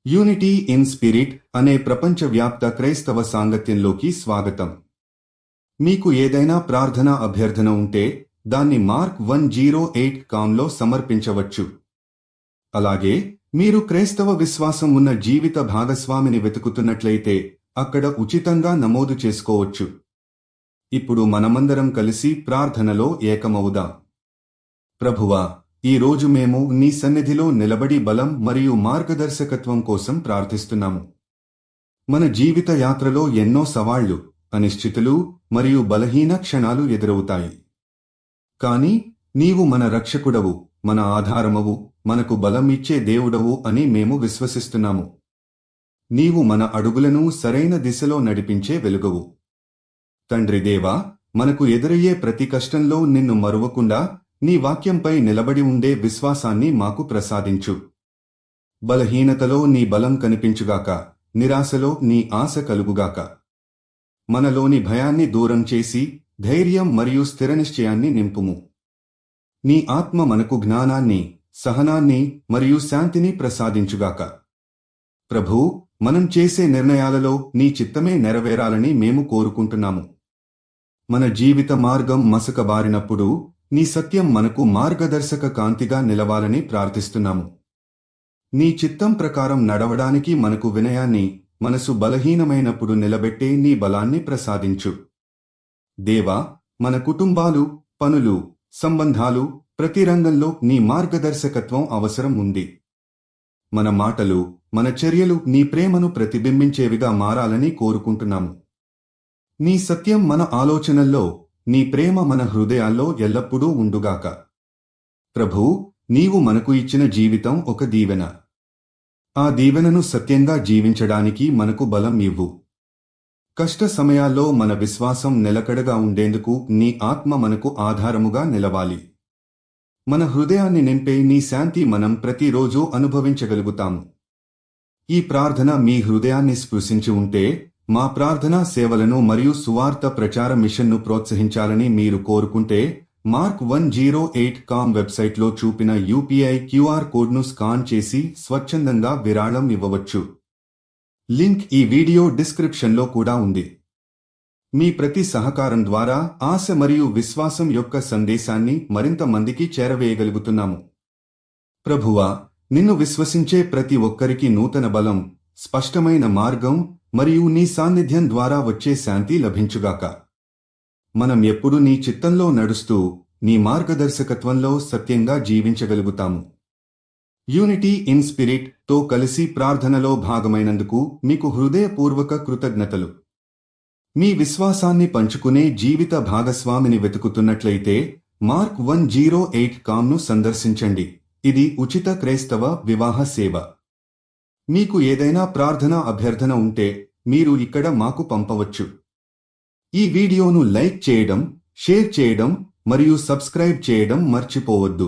Unity in spirit అనే ప్రపంచవ్యాప్త క్రైస్తవ సాంగత్యంలోకి స్వాగతం. మీకు ఏదైనా ప్రార్థనా అభ్యర్థన ఉంటే దాన్ని mark108.com సమర్పించవచ్చు. అలాగే మీరు క్రైస్తవ విశ్వాసం ఉన్న జీవిత భాగస్వామిని వెతుకుతున్నట్లయితే అక్కడ ఉచితంగా నమోదు చేసుకోవచ్చు. ఇప్పుడు మనమందరం కలిసి ప్రార్థనలో ఏకమవుదాం. ప్రభువా, ఈ రోజు మేము నీ సన్నిధిలో నిలబడి బలం మరియు మార్గదర్శకత్వం కోసం ప్రార్థిస్తున్నాము. మన జీవిత యాత్రలో ఎన్నో సవాళ్లు, అనిశ్చితులు మరియు బలహీన క్షణాలు ఎదురవుతాయి. కానీ నీవు మన రక్షకుడవు, మన ఆధారమవు, మనకు బలం ఇచ్చే దేవుడవు అని మేము విశ్వసిస్తున్నాము. నీవు మన అడుగులను సరైన దిశలో నడిపించే వెలుగవు. తండ్రి దేవా, మనకు ఎదురయ్యే ప్రతి కష్టంలో నిన్ను మరువకుండా నీ వాక్యంపై నిలబడి ఉండే విశ్వాసాన్ని మాకు ప్రసాదించు. బలహీనతలో నీ బలం కనిపించుగాక, నిరాశలో నీ ఆశ కలుగుగాక. మనలోని భయాన్ని దూరం చేసి ధైర్యం మరియు స్థిరనిశ్చయాన్ని నింపుము. నీ ఆత్మ మనకు జ్ఞానాన్ని, సహనాన్ని మరియు శాంతిని ప్రసాదించుగాక. ప్రభూ, మనం చేసే నిర్ణయాలలో నీ చిత్తమే నెరవేరాలని మేము కోరుకుంటున్నాము. మన జీవిత మార్గం మసకబారినప్పుడు నీ సత్యం మనకు మార్గదర్శక కాంతిగా నిలవాలని ప్రార్థిస్తున్నాము. నీ చిత్తం ప్రకారం నడవడానికి మనకు వినయాన్ని, మనసు బలహీనమైనప్పుడు నిలబెట్టే నీ బలాన్ని ప్రసాదించు. దేవా, మన కుటుంబాలు, పనులు, సంబంధాలు, ప్రతి రంగంలో నీ మార్గదర్శకత్వం అవసరం ఉంది. మన మాటలు, మన చర్యలు నీ ప్రేమను ప్రతిబింబించేవిగా మారాలని కోరుకుంటున్నాము. నీ సత్యం మన ఆలోచనల్లో, నీ ప్రేమ మన హృదయాల్లో ఎల్లప్పుడూ ఉండుగాక. ప్రభూ, నీవు మనకు ఇచ్చిన జీవితం ఒక దీవెన. ఆ దీవెనను సత్యంగా జీవించడానికి మనకు బలం ఇవ్వు. కష్ట సమయాల్లో మన విశ్వాసం నిలకడగా ఉండేందుకు నీ ఆత్మ మనకు ఆధారముగా నిలవాలి. మన హృదయాన్ని నింపే నీ శాంతి మనం ప్రతిరోజూ అనుభవించగలుగుతాము. ఈ ప్రార్థన మీ హృదయాన్ని స్పృశించి ఉంటే మా ప్రార్థనా సేవలను మరియు సువార్త ప్రచార మిషన్ను ప్రోత్సహించాలని మీరు కోరుకుంటే mark108.com వెబ్సైట్లో చూపిన UPI QR కోడ్ను స్కాన్ చేసి స్వచ్ఛందంగా విరాళం ఇవ్వవచ్చు. లింక్ ఈ వీడియో డిస్క్రిప్షన్లో కూడా ఉంది. మీ ప్రతి సహకారం ద్వారా ఆశ మరియు విశ్వాసం యొక్క సందేశాన్ని మరింత మందికి చేరవేయగలుగుతున్నాము. ప్రభువా, నిన్ను విశ్వసించే ప్రతి ఒక్కరికి నూతన బలం, స్పష్టమైన మార్గం మరియు నీ సాన్నిధ్యం ద్వారా వచ్చే శాంతి లభించుగాక. మనం ఎప్పుడు నీ చిత్తంలో నడుస్తూ నీ మార్గదర్శకత్వంలో సత్యంగా జీవించగలుగుతాము. యూనిటీ ఇన్ స్పిరిట్ తో కలిసి ప్రార్థనలో భాగమైనందుకు మీకు హృదయపూర్వక కృతజ్ఞతలు. మీ విశ్వాసాన్ని పంచుకునే జీవిత భాగస్వామిని వెతుకుతున్నట్లయితే mark108.com సందర్శించండి. ఇది ఉచిత క్రైస్తవ వివాహ సేవ. మీకు ఏదైనా ప్రార్థనా అభ్యర్థన ఉంటే మీరు ఇక్కడ మాకు పంపవచ్చు. ఈ వీడియోను లైక్ చేయడం, షేర్ చేయడం మరియు సబ్స్క్రైబ్ చేయడం మర్చిపోవద్దు.